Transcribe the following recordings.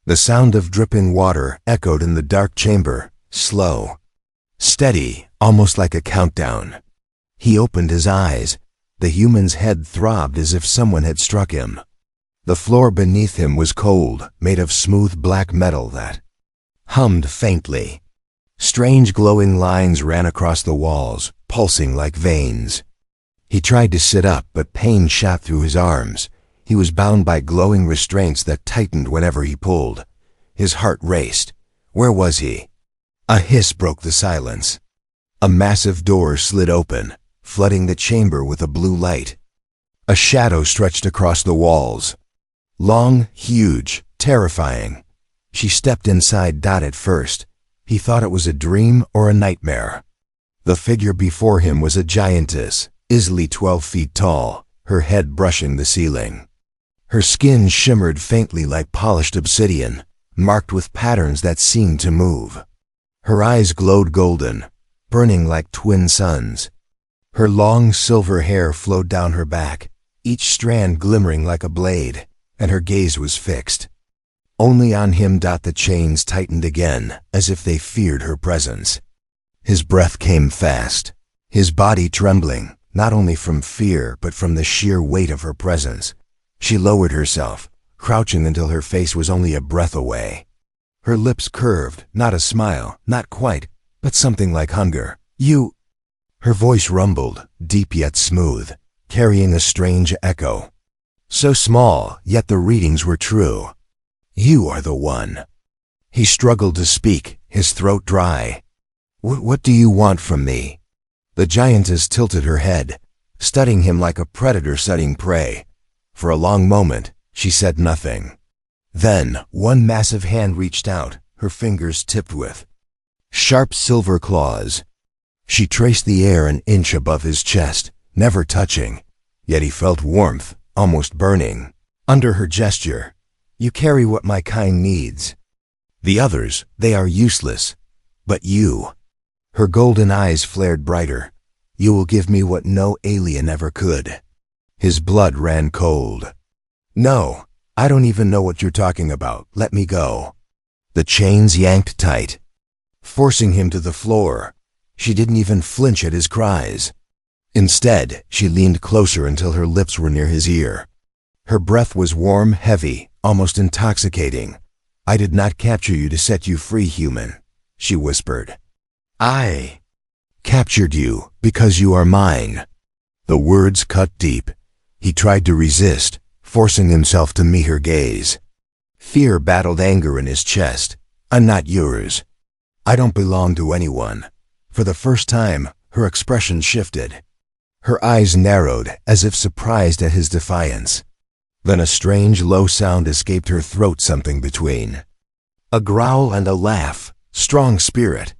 The sound of dripping water echoed in the dark chamber, slow, steady, almost like a countdown. He opened his eyes. The human's head throbbed as if someone had struck him. The floor beneath him was cold, made of smooth black metal that hummed faintly. Strange glowing lines ran across the walls, pulsing like veins. He tried to sit up, but pain shot through his arms. He was bound by glowing restraints that tightened whenever he pulled. His heart raced. Where was he? A hiss broke the silence. A massive door slid open, flooding the chamber with a blue light. A shadow stretched across the walls. Long, huge, terrifying. She stepped inside at first. He thought it was a dream or a nightmare. The figure before him was a giantess, easily 12 feet tall, her head brushing the ceiling. Her skin shimmered faintly like polished obsidian, marked with patterns that seemed to move. Her eyes glowed golden, burning like twin suns. Her long silver hair flowed down her back, each strand glimmering like a blade, and her gaze was fixed. Only on him. The chains tightened again, as if they feared her presence. His breath came fast, his body trembling, not only from fear but from the sheer weight of her presence. She lowered herself, crouching until her face was only a breath away. Her lips curved, not a smile, not quite, but something like hunger. "You—" Her voice rumbled, deep yet smooth, carrying a strange echo. So small, yet the readings were true. "You are the one." He struggled to speak, his throat dry. What do you want from me?" The giantess tilted her head, studying him like a predator studying prey. For a long moment, she said nothing. Then, one massive hand reached out, her fingers tipped with sharp silver claws. She traced the air an inch above his chest, never touching, yet he felt warmth, almost burning. Under her gesture, "You carry what my kind needs. The others, they are useless. But you—" Her golden eyes flared brighter. "You will give me what no alien ever could." His blood ran cold. "No, I don't even know what you're talking about. Let me go." The chains yanked tight, forcing him to the floor. She didn't even flinch at his cries. Instead, she leaned closer until her lips were near his ear. Her breath was warm, heavy, almost intoxicating. "I did not capture you to set you free, human," she whispered. "I captured you because you are mine." The words cut deep. He tried to resist, forcing himself to meet her gaze. Fear battled anger in his chest. "I'm not yours. I don't belong to anyone." For the first time, her expression shifted. Her eyes narrowed, as if surprised at his defiance. Then a strange, low sound escaped her throat, something between a growl and a laugh. Strong spirit.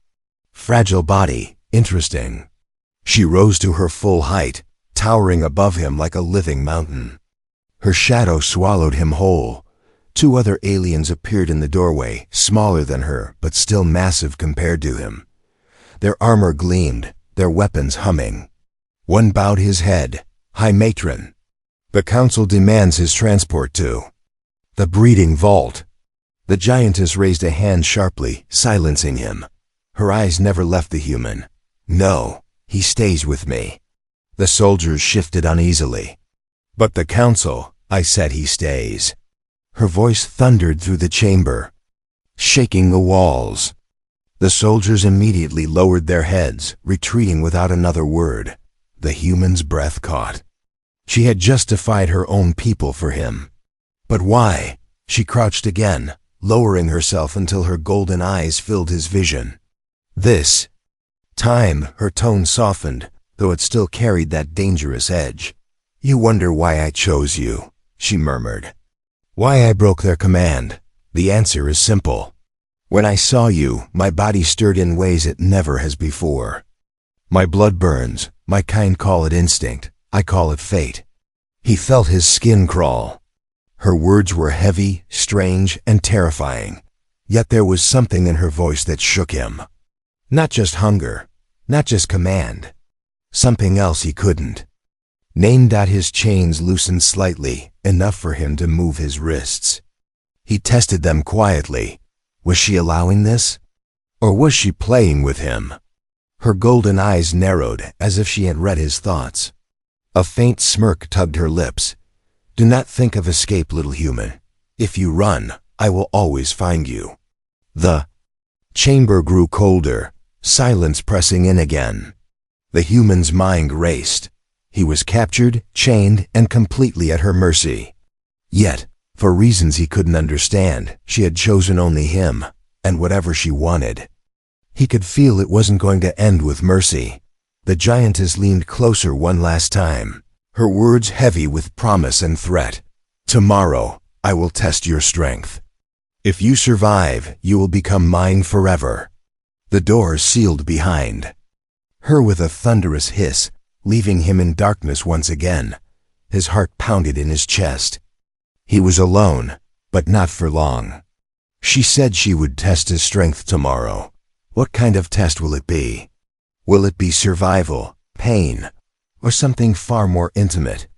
Fragile body. Interesting. She rose to her full height, towering above him like a living mountain. Her shadow swallowed him whole. Two other aliens appeared in the doorway, smaller than her, but still massive compared to him. Their armor gleamed, their weapons humming. One bowed his head. "High Matron, the council demands his transport to the breeding vault." The giantess raised a hand sharply, silencing him. Her eyes never left the human. "No, he stays with me." The soldiers shifted uneasily. "But the council," I said, "he stays." Her voice thundered through the chamber, shaking the walls. The soldiers immediately lowered their heads, retreating without another word. The human's breath caught. She had justified her own people for him. But why? She crouched again, lowering herself until her golden eyes filled his vision. This time, her tone softened, though it still carried that dangerous edge. "You wonder why I chose you," she murmured. "Why I broke their command? The answer is simple. When I saw you, my body stirred in ways it never has before. My blood burns. My kind call it instinct. I call it fate." He felt his skin crawl. Her words were heavy, strange, and terrifying, yet there was something in her voice that shook him. Not just hunger, not just command. Something else he couldn't name. His chains loosened slightly, enough for him to move his wrists. He tested them quietly. Was she allowing this? Or was she playing with him? Her golden eyes narrowed as if she had read his thoughts. A faint smirk tugged her lips. Do not think of escape, little human. If you run, I will always find you. The chamber grew colder, silence pressing in again. The human's mind raced. He was captured, chained, and completely at her mercy. Yet, for reasons he couldn't understand, she had chosen only him, and whatever she wanted. He could feel it wasn't going to end with mercy. The giantess leaned closer one last time, her words heavy with promise and threat. Tomorrow, I will test your strength. If you survive, you will become mine forever. The door sealed behind her with a thunderous hiss, leaving him in darkness once again. His heart pounded in his chest. He was alone, but not for long. She said she would test his strength tomorrow. What kind of test will it be? Will it be survival, pain, or something far more intimate?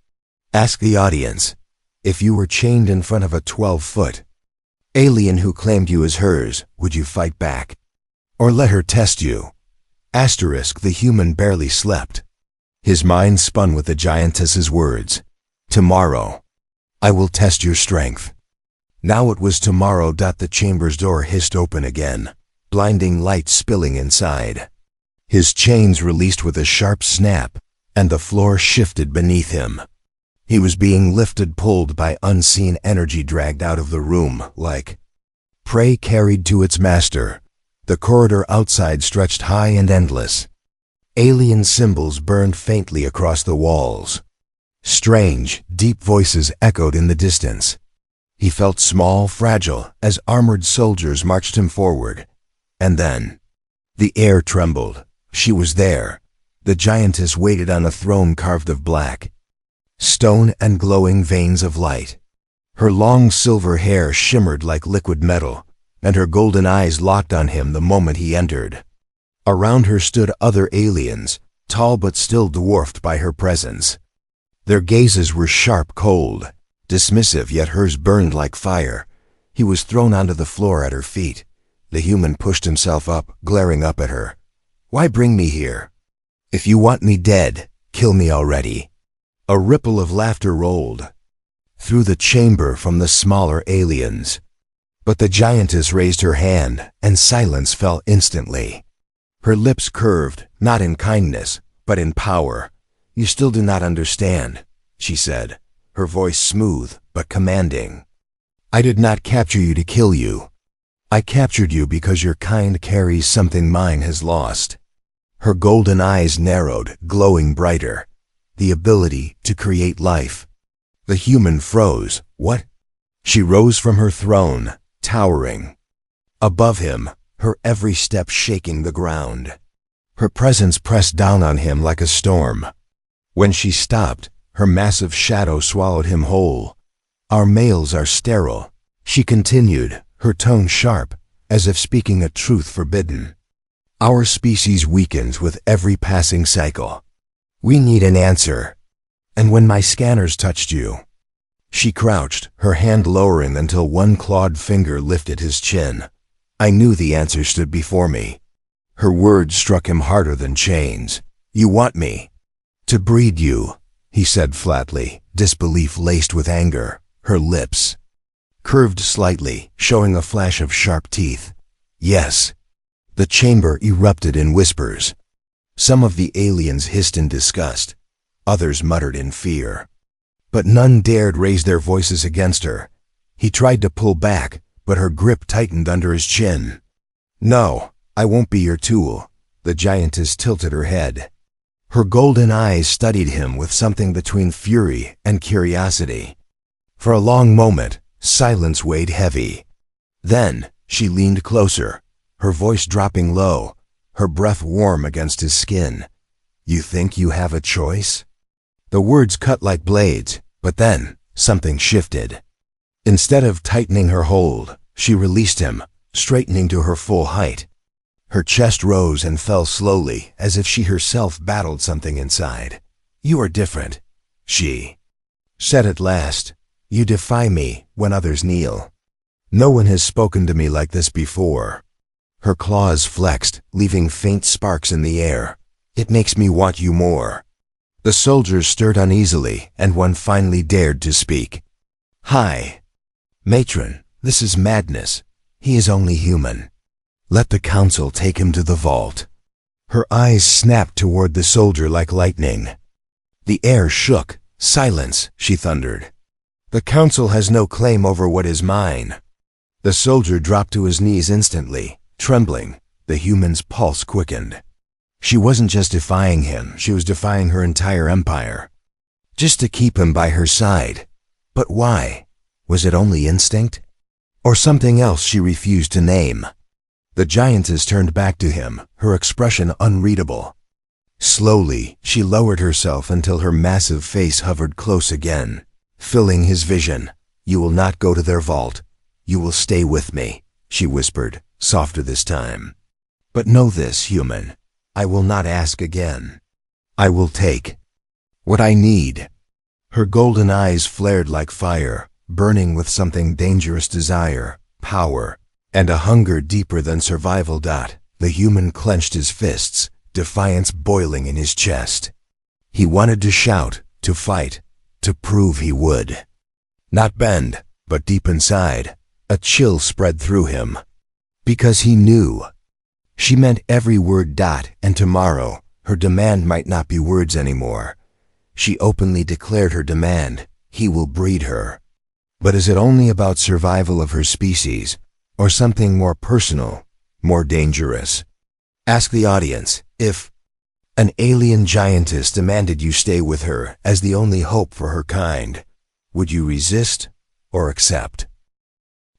Ask the audience. If you were chained in front of a 12-foot alien who claimed you as hers, would you fight back? Or let her test you? Asterisk, the human barely slept. His mind spun with the giantess's words. Tomorrow, I will test your strength. Now it was tomorrow. The chamber's door hissed open again, blinding light spilling inside. His chains released with a sharp snap, and the floor shifted beneath him. He was being lifted, pulled by unseen energy, dragged out of the room like prey carried to its master. The corridor outside stretched high and endless. Alien symbols burned faintly across the walls. Strange, deep voices echoed in the distance. He felt small, fragile, as armored soldiers marched him forward. And then, the air trembled. She was there. The giantess waited on a throne carved of black stone and glowing veins of light. Her long silver hair shimmered like liquid metal, and her golden eyes locked on him the moment he entered. Around her stood other aliens, tall but still dwarfed by her presence. Their gazes were sharp, cold, dismissive, yet hers burned like fire. He was thrown onto the floor at her feet. The human pushed himself up, glaring up at her. Why bring me here? If you want me dead, kill me already. A ripple of laughter rolled through the chamber from the smaller aliens. But the giantess raised her hand, and silence fell instantly. Her lips curved, not in kindness, but in power. You still do not understand, she said, her voice smooth but commanding. I did not capture you to kill you. I captured you because your kind carries something mine has lost. Her golden eyes narrowed, glowing brighter. The ability to create life. The human froze. What? She rose from her throne, towering above him, her every step shaking the ground. Her presence pressed down on him like a storm. When she stopped, her massive shadow swallowed him whole. Our males are sterile, she continued, her tone sharp, as if speaking a truth forbidden. Our species weakens with every passing cycle. We need an answer. And when my scanners touched you. She crouched, her hand lowering until one clawed finger lifted his chin. I knew the answer stood before me. Her words struck him harder than chains. You want me to breed you, he said flatly, disbelief laced with anger. Her lips curved slightly, showing a flash of sharp teeth. Yes. The chamber erupted in whispers. Some of the aliens hissed in disgust. Others muttered in fear. But none dared raise their voices against her. He tried to pull back, but her grip tightened under his chin. No, I won't be your tool. The giantess tilted her head. Her golden eyes studied him with something between fury and curiosity. For a long moment, silence weighed heavy. Then, she leaned closer, her voice dropping low, her breath warm against his skin. You think you have a choice? The words cut like blades, but then, something shifted. Instead of tightening her hold, she released him, straightening to her full height. Her chest rose and fell slowly, as if she herself battled something inside. You are different, she said at last. You defy me when others kneel. No one has spoken to me like this before. Her claws flexed, leaving faint sparks in the air. It makes me want you more. The soldiers stirred uneasily, and one finally dared to speak. Hi. Matron, this is madness. He is only human. Let the council take him to the vault. Her eyes snapped toward the soldier like lightning. The air shook. Silence, she thundered. The council has no claim over what is mine. The soldier dropped to his knees instantly, trembling. The human's pulse quickened. She wasn't just defying him, she was defying her entire empire. Just to keep him by her side. But why? Was it only instinct? Or something else she refused to name? The giantess turned back to him, her expression unreadable. Slowly, she lowered herself until her massive face hovered close again, filling his vision. You will not go to their vault. You will stay with me, she whispered, softer this time. But know this, human. I will not ask again. I will take what I need. Her golden eyes flared like fire, burning with something dangerous desire, power, and a hunger deeper than survival. The human clenched his fists, defiance boiling in his chest. He wanted to shout, to fight, to prove he would. Not bend, but deep inside, a chill spread through him. Because he knew. She meant every word. And tomorrow, her demand might not be words anymore. She openly declared her demand. He will breed her. But is it only about survival of her species, or something more personal, more dangerous? Ask the audience. If an alien giantess demanded you stay with her as the only hope for her kind, would you resist or accept?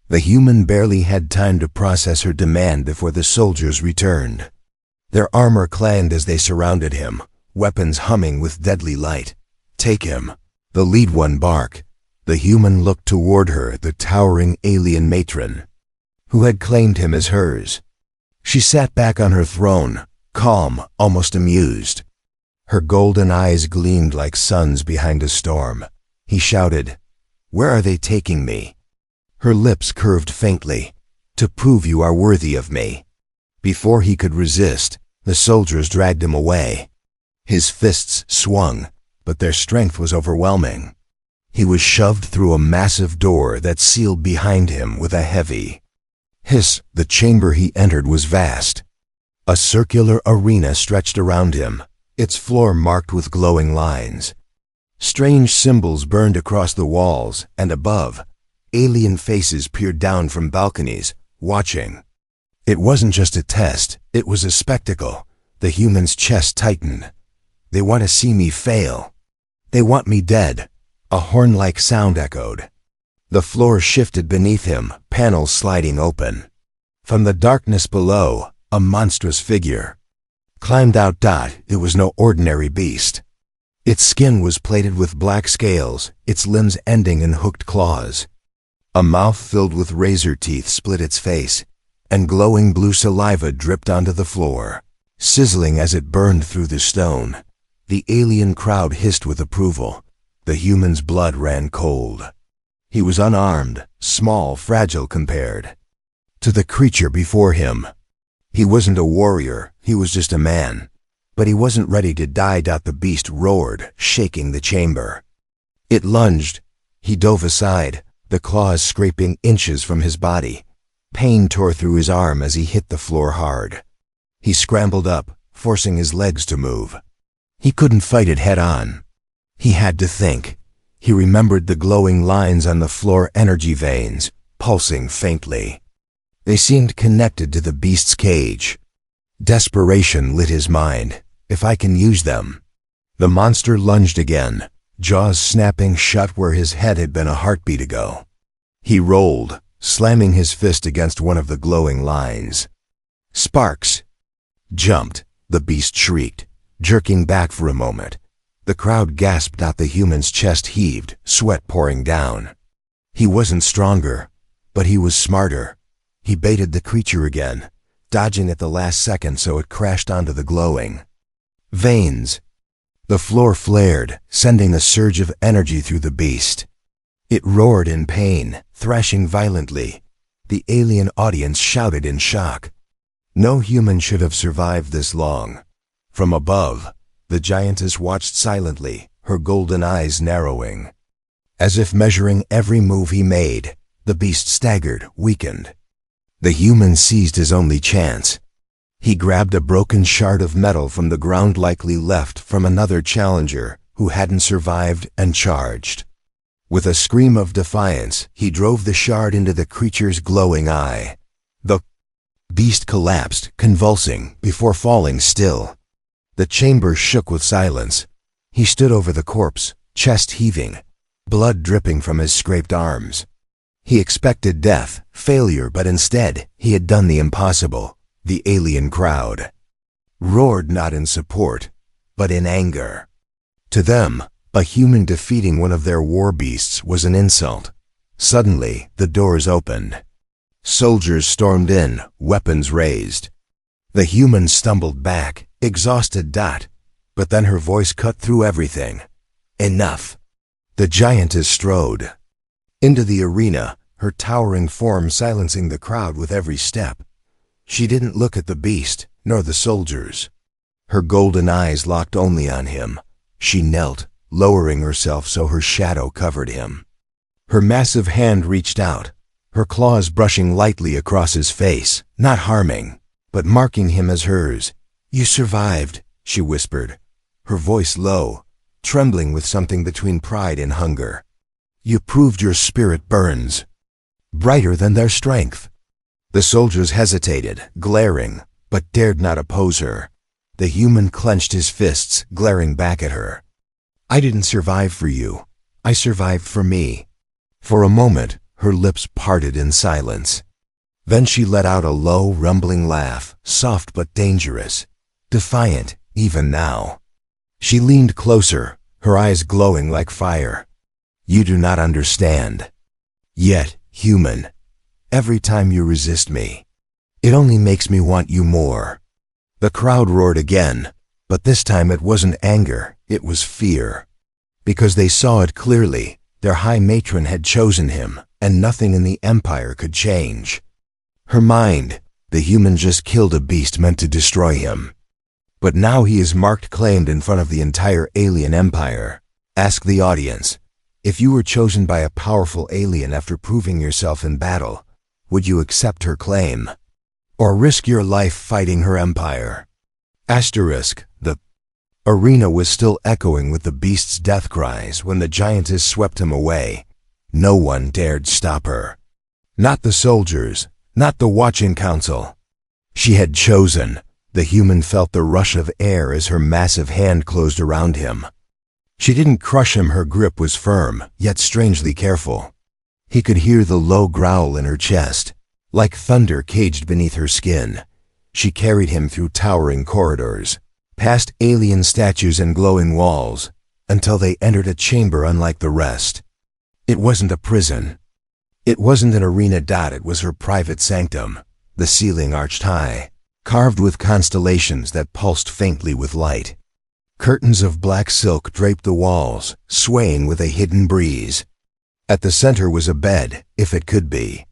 The human barely had time to process her demand before the soldiers returned. Their armor clanged as they surrounded him, weapons humming with deadly light. Take him, the lead one barked. The human looked toward her, the towering alien matron, who had claimed him as hers. She sat back on her throne, calm, almost amused. Her golden eyes gleamed like suns behind a storm. He shouted, "Where are they taking me?" Her lips curved faintly. "To prove you are worthy of me." Before he could resist, the soldiers dragged him away. His fists swung, but their strength was overwhelming. He was shoved through a massive door that sealed behind him with a heavy hiss. The chamber he entered was vast. A circular arena stretched around him, its floor marked with glowing lines. Strange symbols burned across the walls, and above, alien faces peered down from balconies, watching. It wasn't just a test, it was a spectacle. The human's chest tightened. They want to see me fail. They want me dead. A horn-like sound echoed. The floor shifted beneath him, panels sliding open. From the darkness below, a monstrous figure climbed out. It was no ordinary beast. Its skin was plated with black scales, its limbs ending in hooked claws. A mouth filled with razor teeth split its face, and glowing blue saliva dripped onto the floor, sizzling as it burned through the stone. The alien crowd hissed with approval. The human's blood ran cold. He was unarmed, small, fragile compared to the creature before him. He wasn't a warrior, he was just a man. But he wasn't ready to die. The beast roared, shaking the chamber. It lunged. He dove aside, the claws scraping inches from his body. Pain tore through his arm as he hit the floor hard. He scrambled up, forcing his legs to move. He couldn't fight it head-on. He had to think. He remembered the glowing lines on the floor, energy veins, pulsing faintly. They seemed connected to the beast's cage. Desperation lit his mind. If I can use them. The monster lunged again, jaws snapping shut where his head had been a heartbeat ago. He rolled, slamming his fist against one of the glowing lines. Sparks jumped. The beast shrieked, jerking back for a moment. The crowd gasped. The human's chest heaved, sweat pouring down. He wasn't stronger, but he was smarter. He baited the creature again, dodging at the last second so it crashed onto the glowing veins. The floor flared, sending a surge of energy through the beast. It roared in pain, thrashing violently. The alien audience shouted in shock. No human should have survived this long. From above, the giantess watched silently, her golden eyes narrowing. As if measuring every move he made, the beast staggered, weakened. The human seized his only chance. He grabbed a broken shard of metal from the ground, likely left from another challenger who hadn't survived, and charged. With a scream of defiance, he drove the shard into the creature's glowing eye. The beast collapsed, convulsing, before falling still. The chamber shook with silence. He stood over the corpse, chest heaving, blood dripping from his scraped arms. He expected death, failure, but instead, he had done the impossible. The alien crowd roared, not in support, but in anger. To them, a human defeating one of their war beasts was an insult. Suddenly, the doors opened. Soldiers stormed in, weapons raised. The human stumbled back, exhausted. But then her voice cut through everything. Enough. The giantess strode into the arena, her towering form silencing the crowd with every step. She didn't look at the beast, nor the soldiers. Her golden eyes locked only on him. She knelt, lowering herself so her shadow covered him. Her massive hand reached out, her claws brushing lightly across his face, not harming, but marking him as hers. "You survived," she whispered, her voice low, trembling with something between pride and hunger. "You proved your spirit burns brighter than their strength." The soldiers hesitated, glaring, but dared not oppose her. The human clenched his fists, glaring back at her. "I didn't survive for you. I survived for me." For a moment, her lips parted in silence. Then she let out a low, rumbling laugh, soft but dangerous, defiant even now. She leaned closer, her eyes glowing like fire. "You do not understand. Yet, human, every time you resist me, it only makes me want you more." The crowd roared again, but this time it wasn't anger, it was fear. Because they saw it clearly, their high matron had chosen him, and nothing in the empire could change. Her mind, the human just killed a beast meant to destroy him. But now he is marked, claimed in front of the entire alien empire. Ask the audience, if you were chosen by a powerful alien after proving yourself in battle, would you accept her claim? Or risk your life fighting her empire? Asterisk, the arena was still echoing with the beast's death cries when the giantess swept him away. No one dared stop her. Not the soldiers, not the watching council. She had chosen. The human felt the rush of air as her massive hand closed around him. She didn't crush him, her grip was firm, yet strangely careful. He could hear the low growl in her chest, like thunder caged beneath her skin. She carried him through towering corridors, past alien statues and glowing walls, until they entered a chamber unlike the rest. It wasn't a prison. It wasn't an arena. It was her private sanctum, the ceiling arched high, carved with constellations that pulsed faintly with light. Curtains of black silk draped the walls, swaying with a hidden breeze. At the center was a bed, if it could be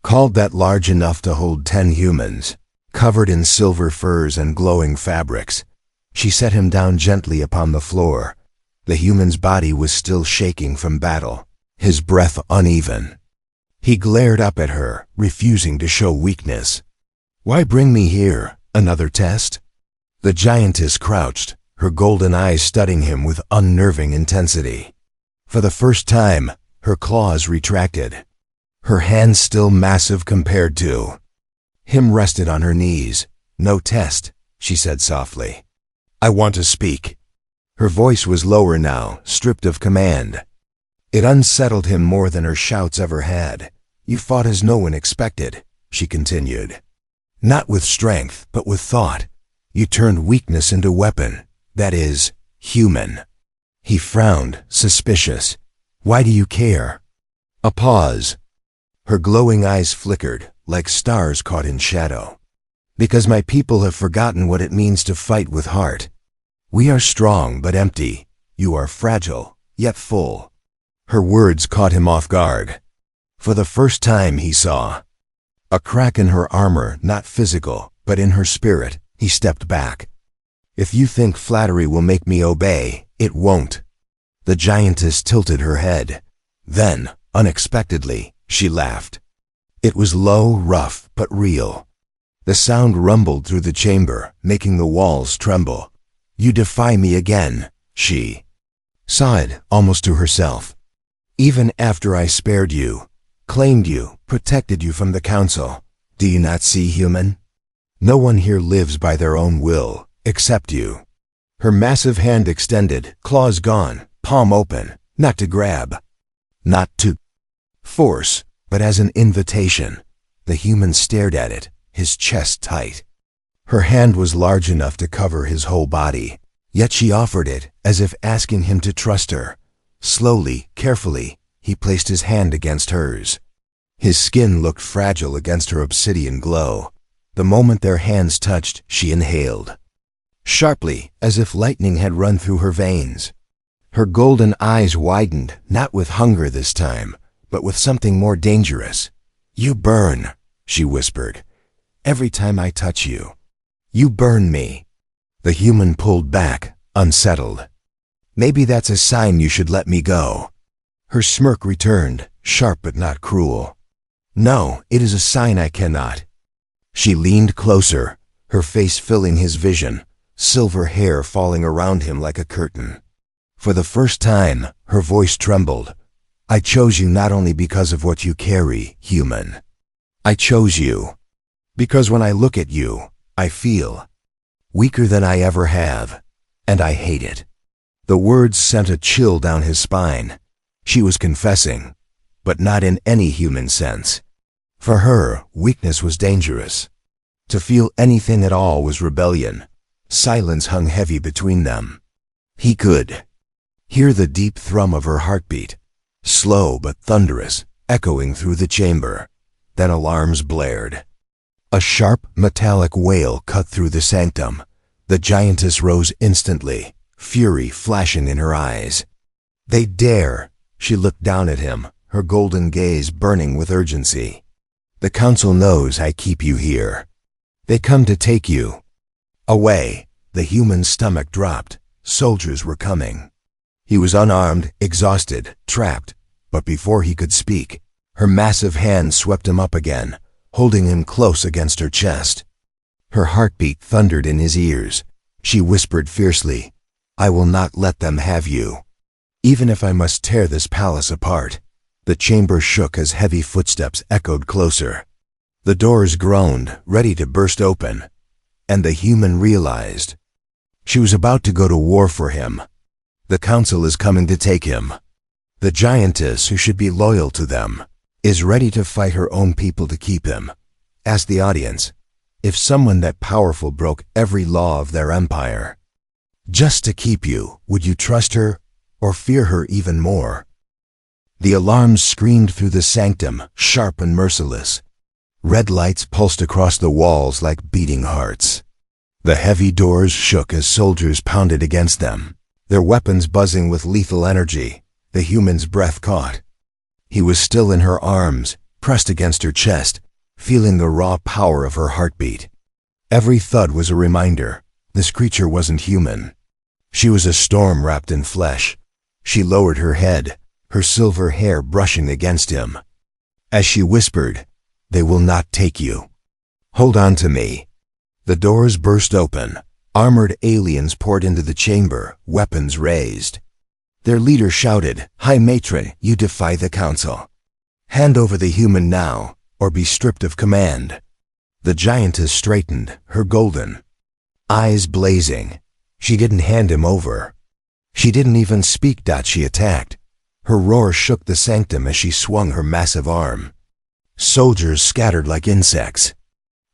called that, large enough to hold 10 humans, covered in silver furs and glowing fabrics. She set him down gently upon the floor. The human's body was still shaking from battle, his breath uneven. He glared up at her, refusing to show weakness. "Why bring me here? Another test?" The giantess crouched, her golden eyes studying him with unnerving intensity. For the first time, her claws retracted. Her hands, still massive compared to him, rested on her knees. "No test," she said softly. "I want to speak." Her voice was lower now, stripped of command. It unsettled him more than her shouts ever had. "You fought as no one expected," she continued. "Not with strength, but with thought. You turned weakness into weapon. That is, human." He frowned, suspicious. "Why do you care?" A pause. Her glowing eyes flickered, like stars caught in shadow. "Because my people have forgotten what it means to fight with heart. We are strong but empty. You are fragile, yet full." Her words caught him off guard. For the first time he saw A crack in her armor, not physical, but in her spirit. He stepped back. If you think flattery will make me obey, it won't. The giantess tilted her head. Then, unexpectedly, she laughed. It was low, rough, but real. The sound rumbled through the chamber, making the walls tremble. You defy me again, she sighed, almost to herself. Even after I spared you, claimed you, protected you from the council, do you not see, human? No one here lives by their own will, except you. Her massive hand extended, claws gone, palm open, not to grab, not to force, but as an invitation. The human stared at it, his chest tight. Her hand was large enough to cover his whole body, yet she offered it as if asking him to trust her. Slowly, carefully, he placed his hand against hers. His skin looked fragile against her obsidian glow. The moment their hands touched, she inhaled. Sharply, as if lightning had run through her veins. Her golden eyes widened, not with hunger this time, but with something more dangerous. You burn, she whispered. Every time I touch you. You burn me. The human pulled back, unsettled. Maybe that's a sign you should let me go. Her smirk returned, sharp but not cruel. No, it is a sign I cannot. She leaned closer, her face filling his vision, silver hair falling around him like a curtain. For the first time, her voice trembled. I chose you not only because of what you carry, human. I chose you because when I look at you, I feel weaker than I ever have, and I hate it. The words sent a chill down his spine. She was confessing, but not in any human sense. For her, weakness was dangerous. To feel anything at all was rebellion. Silence hung heavy between them. He could hear the deep thrum of her heartbeat, slow but thunderous, echoing through the chamber. Then alarms blared. A sharp, metallic wail cut through the sanctum. The giantess rose instantly, fury flashing in her eyes. They dare! She looked down at him, her golden gaze burning with urgency. The council knows I keep you here. They come to take you away. The human's stomach dropped. Soldiers were coming. He was unarmed, exhausted, trapped, but before he could speak, her massive hand swept him up again, holding him close against her chest. Her heartbeat thundered in his ears. She whispered fiercely, I will not let them have you. Even if I must tear this palace apart. The chamber shook as heavy footsteps echoed closer. The doors groaned, ready to burst open, and the human realized she was about to go to war for him. The council is coming to take him. The giantess, who should be loyal to them, is ready to fight her own people to keep him. Ask the audience, if someone that powerful broke every law of their empire, just to keep you, would you trust her or fear her even more? The alarms screamed through the sanctum, sharp and merciless. Red lights pulsed across the walls like beating hearts. The heavy doors shook as soldiers pounded against them, their weapons buzzing with lethal energy. The human's breath caught. He was still in her arms, pressed against her chest, feeling the raw power of her heartbeat. Every thud was a reminder. This creature wasn't human. She was a storm wrapped in flesh. She lowered her head, her silver hair brushing against him. As she whispered, they will not take you. Hold on to me. The doors burst open. Armored aliens poured into the chamber, weapons raised. Their leader shouted, High Matron, you defy the council. Hand over the human now, or be stripped of command. The giantess straightened, her golden eyes blazing. She didn't hand him over. She didn't even speak. She attacked. Her roar shook the sanctum as she swung her massive arm. Soldiers scattered like insects.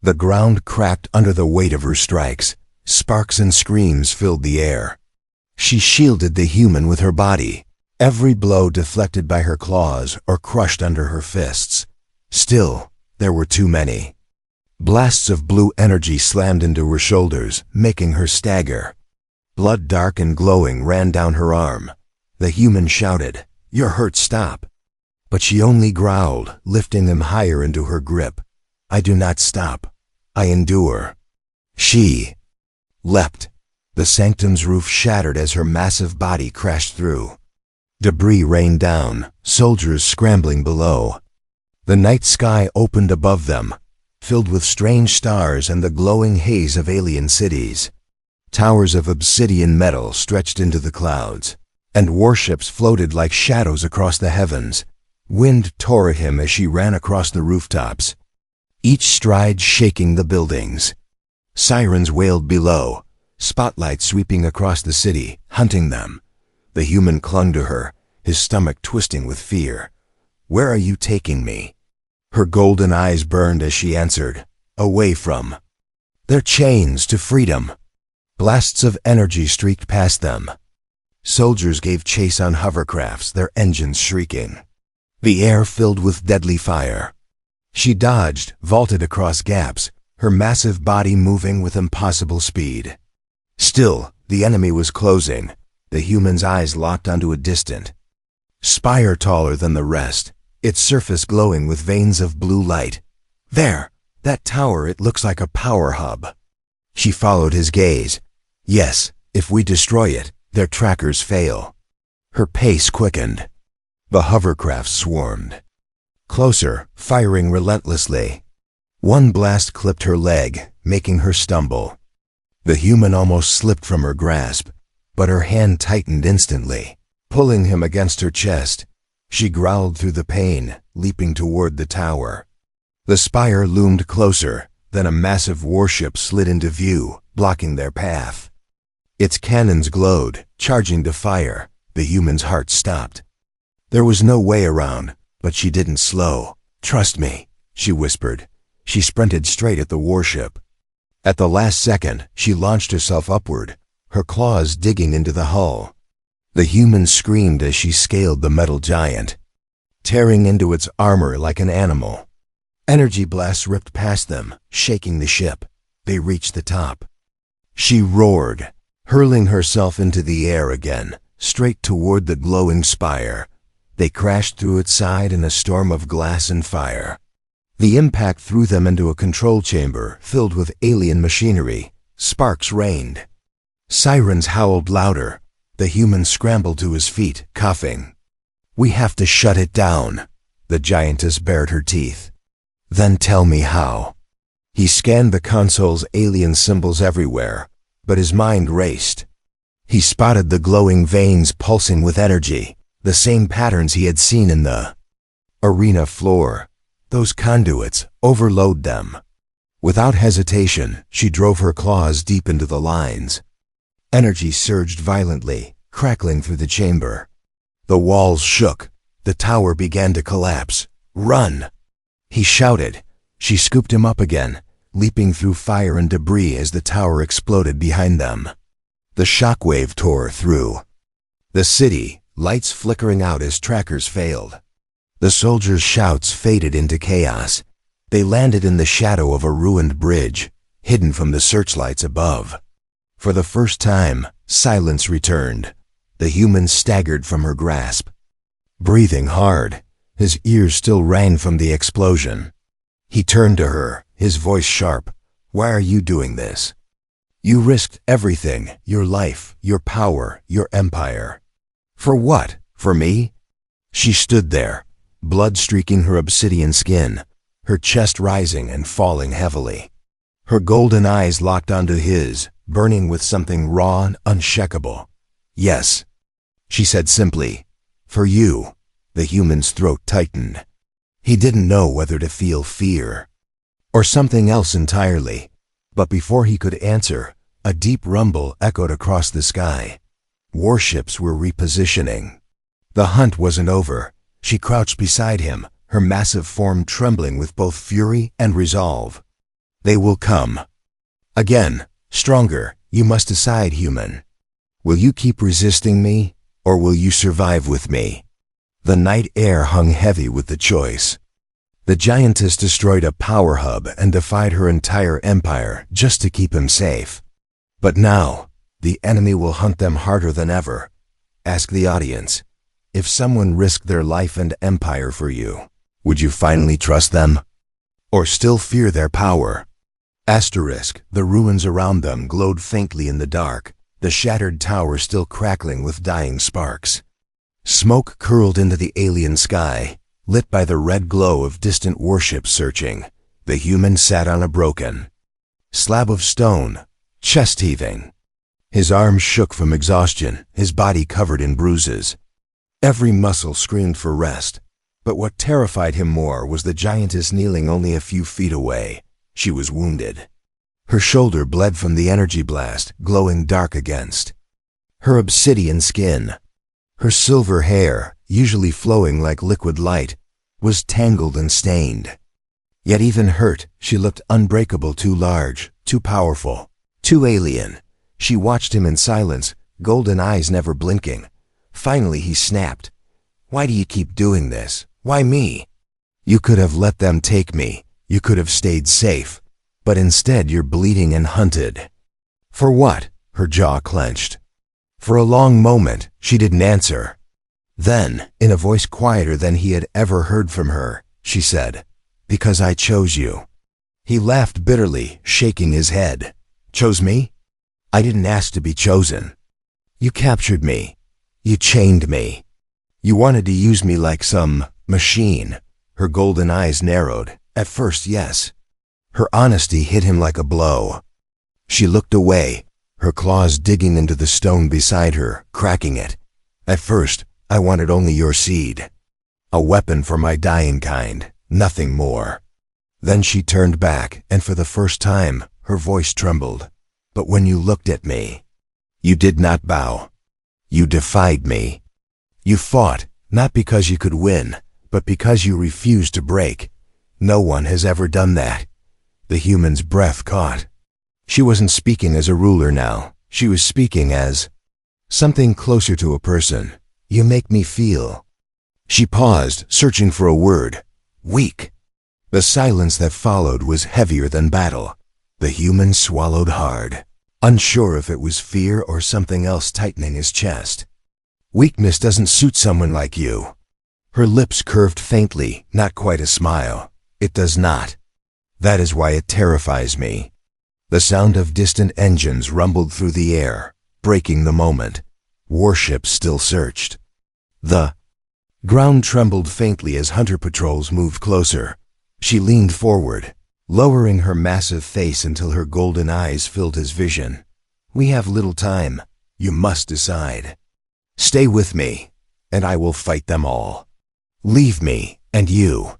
The ground cracked under the weight of her strikes. Sparks and screams filled the air. She shielded the human with her body, every blow deflected by her claws or crushed under her fists. Still, there were too many. Blasts of blue energy slammed into her shoulders, making her stagger. Blood dark and glowing ran down her arm. The human shouted, You're hurt, stop. But she only growled, lifting them higher into her grip. I do not stop. I endure. She leapt. The sanctum's roof shattered as her massive body crashed through. Debris rained down, soldiers scrambling below. The night sky opened above them, filled with strange stars and the glowing haze of alien cities. Towers of obsidian metal stretched into the clouds, and warships floated like shadows across the heavens. Wind tore at him as she ran across the rooftops, each stride shaking the buildings. Sirens wailed below, spotlights sweeping across the city, hunting them. The human clung to her, his stomach twisting with fear. Where are you taking me? Her golden eyes burned as she answered, away from. Their chains to freedom. Blasts of energy streaked past them. Soldiers gave chase on hovercrafts, their engines shrieking. The air filled with deadly fire. She dodged, vaulted across gaps, her massive body moving with impossible speed. Still, the enemy was closing. The human's eyes locked onto a distant spire taller than the rest, its surface glowing with veins of blue light. There, that tower, it looks like a power hub. She followed his gaze. Yes, if we destroy it, their trackers fail. Her pace quickened. The hovercrafts swarmed. Closer, firing relentlessly. One blast clipped her leg, making her stumble. The human almost slipped from her grasp, but her hand tightened instantly, pulling him against her chest. She growled through the pain, leaping toward the tower. The spire loomed closer, then a massive warship slid into view, blocking their path. Its cannons glowed, charging to fire. The human's heart stopped. There was no way around, but she didn't slow. Trust me, she whispered. She sprinted straight at the warship. At the last second, she launched herself upward, her claws digging into the hull. The human screamed as she scaled the metal giant, tearing into its armor like an animal. Energy blasts ripped past them, shaking the ship. They reached the top. She roared, hurling herself into the air again, straight toward the glowing spire. They crashed through its side in a storm of glass and fire. The impact threw them into a control chamber filled with alien machinery. Sparks rained. Sirens howled louder. The human scrambled to his feet, coughing. We have to shut it down. The giantess bared her teeth. Then tell me how. He scanned the console's alien symbols everywhere, but his mind raced. He spotted the glowing veins pulsing with energy, the same patterns he had seen in the arena floor. Those conduits, overload them. Without hesitation, she drove her claws deep into the lines. Energy surged violently, crackling through the chamber. The walls shook. The tower began to collapse. Run! He shouted. She scooped him up again, leaping through fire and debris as the tower exploded behind them. The shockwave tore through the city, lights flickering out as trackers failed. The soldiers' shouts faded into chaos. They landed in the shadow of a ruined bridge, hidden from the searchlights above. For the first time, silence returned. The human staggered from her grasp, breathing hard. His ears still rang from the explosion. He turned to her, his voice sharp. Why are you doing this? You risked everything, your life, your power, your empire. For what? For me? She stood there, blood streaking her obsidian skin, her chest rising and falling heavily. Her golden eyes locked onto his, burning with something raw and unshakable. Yes, she said simply. For you. The human's throat tightened. He didn't know whether to feel fear or something else entirely. But before he could answer, a deep rumble echoed across the sky. Warships were repositioning. The hunt wasn't over. She crouched beside him, her massive form trembling with both fury and resolve. They will come. Again, stronger. You must decide, human. Will you keep resisting me, or will you survive with me? The night air hung heavy with the choice. The giantess destroyed a power hub and defied her entire empire just to keep him safe. But now, the enemy will hunt them harder than ever. Ask the audience. If someone risked their life and empire for you, would you finally trust them? or still fear their power? Asterisk, the ruins around them glowed faintly in the dark, the shattered tower still crackling with dying sparks. Smoke curled into the alien sky, lit by the red glow of distant warships searching. The human sat on a broken slab of stone, chest heaving. His arms shook from exhaustion, his body covered in bruises. Every muscle screamed for rest, but what terrified him more was the giantess kneeling only a few feet away. She was wounded. Her shoulder bled from the energy blast, glowing dark against her obsidian skin. Her silver hair, usually flowing like liquid light, was tangled and stained. Yet even hurt, she looked unbreakable, too large, too powerful, too alien. She watched him in silence, golden eyes never blinking. Finally he snapped. "Why do you keep doing this? Why me? You could have let them take me. You could have stayed safe. But instead you're bleeding and hunted." "For what?" Her jaw clenched. For a long moment, she didn't answer. Then, in a voice quieter than he had ever heard from her, she said, "Because I chose you." He laughed bitterly, shaking his head. "Chose me? I didn't ask to be chosen. You captured me. You chained me. You wanted to use me like some machine." Her golden eyes narrowed. At first, yes. Her honesty hit him like a blow. She looked away, her claws digging into the stone beside her, cracking it. "At first, I wanted only your seed. A weapon for my dying kind, nothing more." Then she turned back, and for the first time, her voice trembled. "But when you looked at me, you did not bow. You defied me. You fought, not because you could win, but because you refused to break. No one has ever done that." The human's breath caught. She wasn't speaking as a ruler now. She was speaking as something closer to a person. "You make me feel." She paused, searching for a word. "Weak." The silence that followed was heavier than battle. The human swallowed hard, unsure if it was fear or something else tightening his chest. "Weakness doesn't suit someone like you." Her lips curved faintly, not quite a smile. "It does not. That is why it terrifies me." The sound of distant engines rumbled through the air, breaking the moment. Warships still searched. The ground trembled faintly as hunter patrols moved closer. She leaned forward, lowering her massive face until her golden eyes filled his vision. "We have little time. You must decide. Stay with me, and I will fight them all. Leave me, and you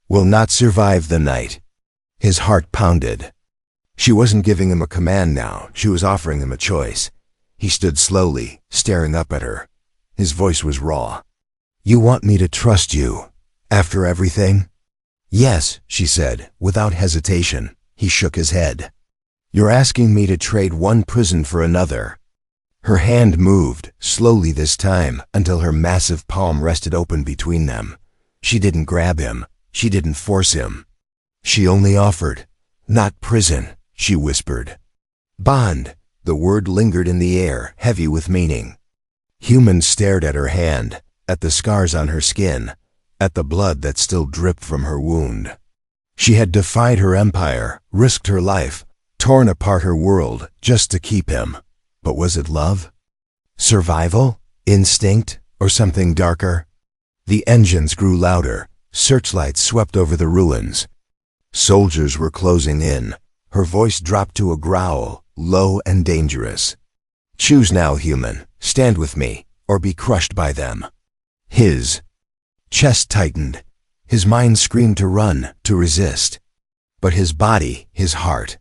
will not survive the night." His heart pounded. She wasn't giving him a command now. She was offering him a choice. He stood slowly, staring up at her. His voice was raw. "You want me to trust you, after everything?" "Yes," she said, without hesitation. He shook his head. "You're asking me to trade one prison for another." Her hand moved, slowly this time, until her massive palm rested open between them. She didn't grab him. She didn't force him. She only offered. "Not prison," she whispered. "Bond." The word lingered in the air, heavy with meaning. Humans stared at her hand, at the scars on her skin, at the blood that still dripped from her wound. She had defied her empire, risked her life, torn apart her world just to keep him. But was it love? Survival? Instinct? Or something darker? The engines grew louder. Searchlights swept over the ruins. Soldiers were closing in. Her voice dropped to a growl, low and dangerous. "Choose now, human. Stand with me, or be crushed by them." His chest tightened. His mind screamed to run, to resist. But his body, his heart.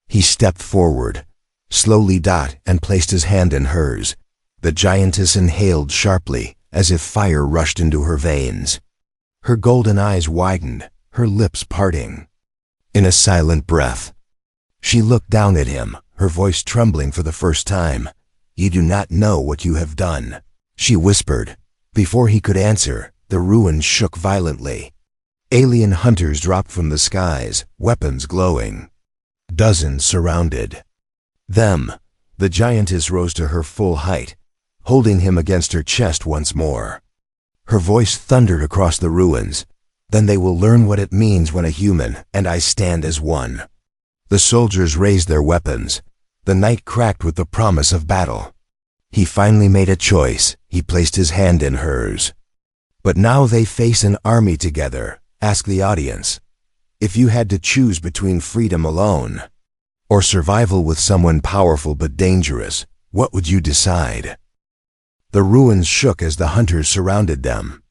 He stepped forward, slowly and placed his hand in hers. The giantess inhaled sharply, as if fire rushed into her veins. Her golden eyes widened, her lips parting. In a silent breath, she looked down at him, her voice trembling for the first time. "You do not know what you have done," she whispered. Before he could answer, the ruins shook violently. Alien hunters dropped from the skies, weapons glowing. Dozens surrounded them. The giantess rose to her full height, holding him against her chest once more. Her voice thundered across the ruins. Then they will learn what it means when a human and I stand as one." The soldiers raised their weapons. The night cracked with the promise of battle. He finally made a choice. He placed his hand in hers. But now they face an army together. Ask the audience. If you had to choose between freedom alone or survival with someone powerful but dangerous, what would you decide? The ruins shook as the hunters surrounded them.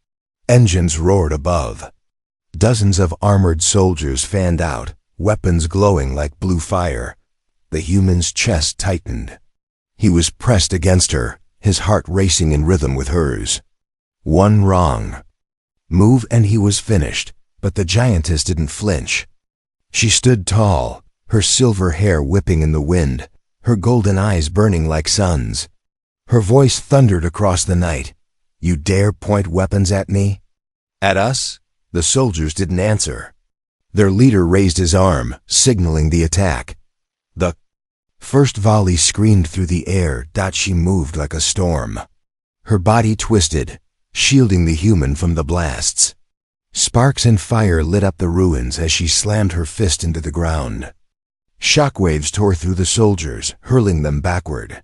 Engines roared above. Dozens of armored soldiers fanned out, weapons glowing like blue fire. The human's chest tightened. He was pressed against her, his heart racing in rhythm with hers. One wrong move and he was finished, but the giantess didn't flinch. She stood tall, her silver hair whipping in the wind, her golden eyes burning like suns. Her voice thundered across the night. "You dare point weapons at me?" "At us?" The soldiers didn't answer. Their leader raised his arm, signaling the attack. The first volley screamed through the air. She moved like a storm. Her body twisted, shielding the human from the blasts. Sparks and fire lit up the ruins as she slammed her fist into the ground. Shockwaves tore through the soldiers, hurling them backward.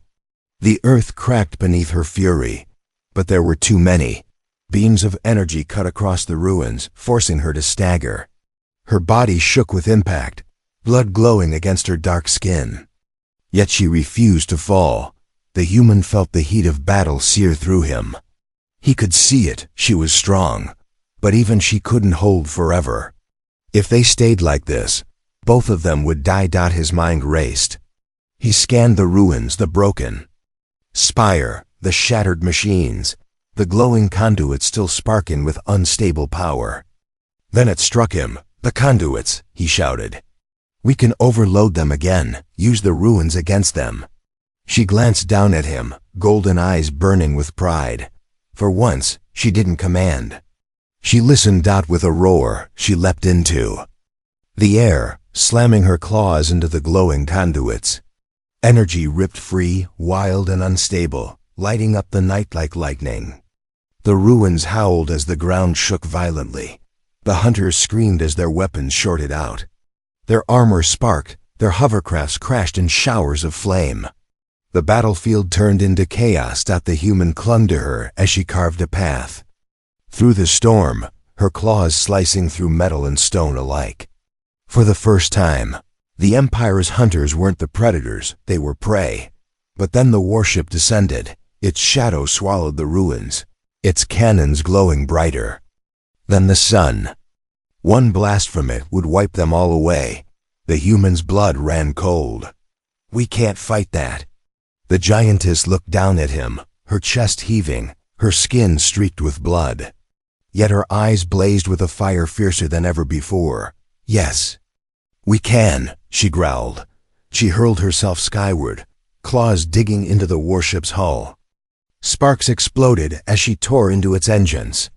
The earth cracked beneath her fury, but there were too many. Beams of energy cut across the ruins, forcing her to stagger. Her body shook with impact, blood glowing against her dark skin. Yet she refused to fall. The human felt the heat of battle sear through him. He could see it. She was strong, but even she couldn't hold forever. If they stayed like this, both of them would die. His mind raced. He scanned the ruins, the broken spire, the shattered machines, the glowing conduits still sparking with unstable power. Then it struck him. "The conduits," he shouted. "We can overload them again, use the ruins against them." She glanced down at him, golden eyes burning with pride. For once, she didn't command. She listened. With a roar, she leapt into the air, slamming her claws into the glowing conduits. Energy ripped free, wild and unstable, lighting up the night like lightning. The ruins howled as the ground shook violently. The hunters screamed as their weapons shorted out. Their armor sparked, their hovercrafts crashed in showers of flame. The battlefield turned into chaos. The human clung to her as she carved a path through the storm, her claws slicing through metal and stone alike. For the first time, the Empire's hunters weren't the predators, they were prey. But then the warship descended, its shadow swallowed the ruins, its cannons glowing brighter than the sun. One blast from it would wipe them all away. The human's blood ran cold. "We can't fight that." The giantess looked down at him, her chest heaving, her skin streaked with blood. Yet her eyes blazed with a fire fiercer than ever before. "Yes, we can," she growled. She hurled herself skyward, claws digging into the warship's hull. Sparks exploded as she tore into its engines.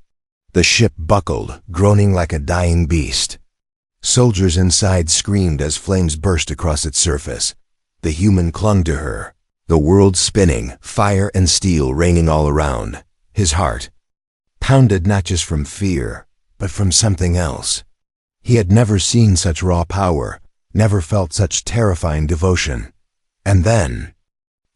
The ship buckled, groaning like a dying beast. Soldiers inside screamed as flames burst across its surface. The human clung to her, the world spinning, fire and steel raining all around. His heart pounded not just from fear, but from something else. He had never seen such raw power, never felt such terrifying devotion. And then,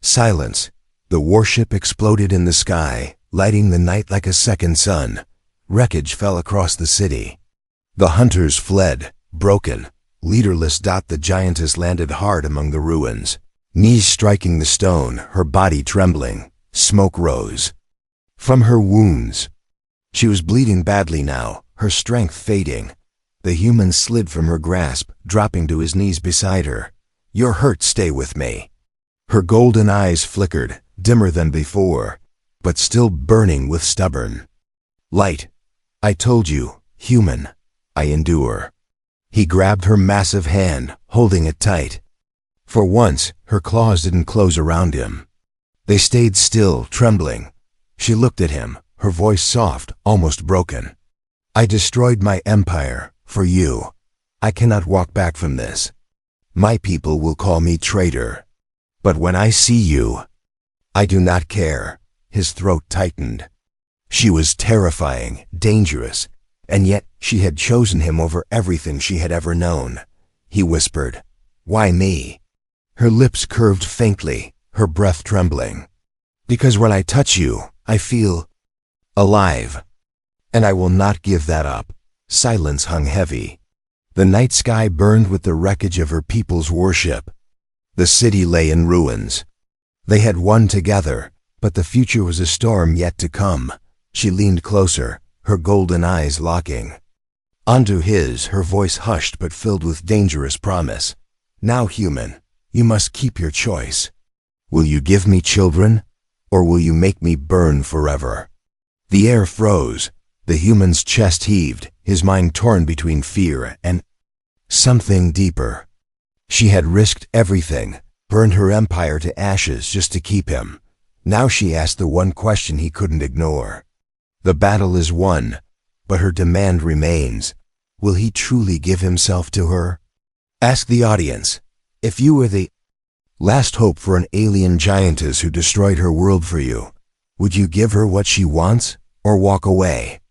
silence. The warship exploded in the sky, lighting the night like a second sun. Wreckage fell across the city. The hunters fled, broken, leaderless. The giantess landed hard among the ruins, knees striking the stone, her body trembling. Smoke rose from her wounds. She was bleeding badly now, her strength fading. The human slid from her grasp, dropping to his knees beside her. "You're hurt, stay with me." Her golden eyes flickered, dimmer than before, but still burning with stubborn light. "I told you, human, I endure." He grabbed her massive hand, holding it tight. For once, her claws didn't close around him. They stayed still, trembling. She looked at him, her voice soft, almost broken. "I destroyed my empire for you. I cannot walk back from this. My people will call me traitor. But when I see you, I do not care." His throat tightened. She was terrifying, dangerous, And yet she had chosen him over everything she had ever known. He whispered, "Why me?" Her lips curved faintly, her breath trembling. "Because when I touch you, I feel alive. And I will not give that up." Silence hung heavy. The night sky burned with the wreckage of her people's worship. The city lay in ruins. They had won together, but the future was a storm yet to come. She leaned closer, her golden eyes locking onto his, her voice hushed but filled with dangerous promise. "Now, human, you must keep your choice. Will you give me children, or will you make me burn forever?" The air froze. The human's chest heaved, his mind torn between fear and something deeper. She had risked everything, burned her empire to ashes just to keep him. Now she asked the one question he couldn't ignore. The battle is won, but her demand remains. Will he truly give himself to her? Ask the audience. If you were the last hope for an alien giantess who destroyed her world for you, would you give her what she wants or walk away?